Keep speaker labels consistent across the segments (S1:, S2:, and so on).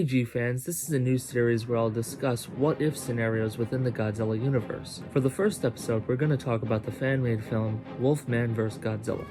S1: Hey G fans, this is a new series where I'll discuss what-if scenarios within the Godzilla universe. For the first episode, we're going to talk about the fan-made film Wolfman vs. Godzilla.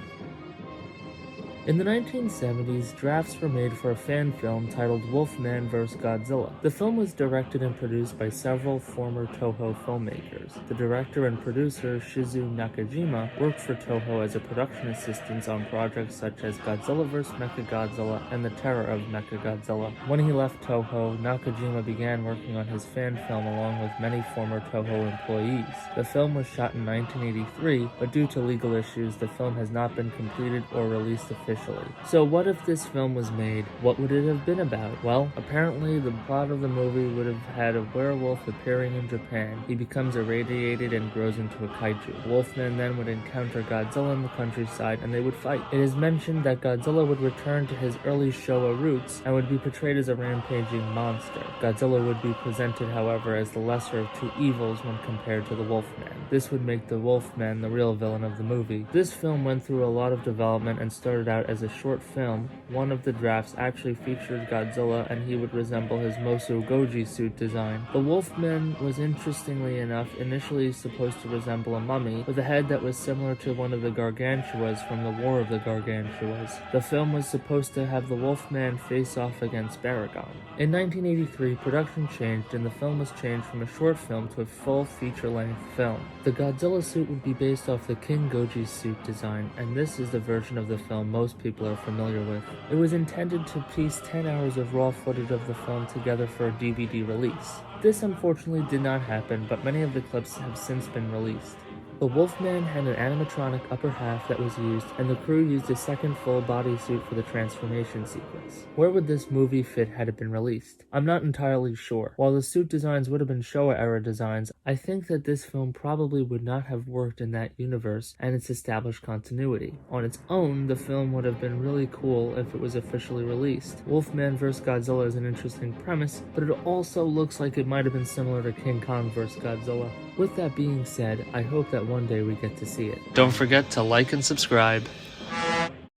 S1: In the 1970s, drafts were made for a fan film titled Wolfman vs. Godzilla. The film was directed and produced by several former Toho filmmakers. The director and producer, Shizu Nakajima, worked for Toho as a production assistant on projects such as Godzilla vs. Mechagodzilla and The Terror of Mechagodzilla. When he left Toho, Nakajima began working on his fan film along with many former Toho employees. The film was shot in 1983, but due to legal issues, the film has not been completed or released officially. So what if this film was made? What would it have been about? Well, apparently the plot of the movie would have had a werewolf appearing in Japan. He becomes irradiated and grows into a kaiju. Wolfman then would encounter Godzilla in the countryside and they would fight. It is mentioned that Godzilla would return to his early Showa roots and would be portrayed as a rampaging monster. Godzilla would be presented, however, as the lesser of two evils when compared to the Wolfman. This would make the Wolfman the real villain of the movie. This film went through a lot of development and started out as a short film. One of the drafts actually featured Godzilla and he would resemble his Mosu Goji suit design. The Wolfman was, interestingly enough, initially supposed to resemble a mummy with a head that was similar to one of the Gargantuas from the War of the Gargantuas. The film was supposed to have the Wolfman face off against Baragon. In 1983, production changed and the film was changed from a short film to a full feature-length film. The Godzilla suit would be based off the King Goji suit design, and this is the version of the film most people are familiar with. It was intended to piece 10 hours of raw footage of the film together for a DVD release. This unfortunately did not happen, but many of the clips have since been released. The Wolfman had an animatronic upper half that was used, and the crew used a second full bodysuit for the transformation sequence. Where would this movie fit had it been released? I'm not entirely sure. While the suit designs would have been Showa-era designs, I think that this film probably would not have worked in that universe and its established continuity. On its own, the film would have been really cool if it was officially released. Wolfman vs. Godzilla is an interesting premise, but it also looks like it might have been similar to King Kong vs. Godzilla. With that being said, I hope that one day we get to see it. Don't forget to like and subscribe.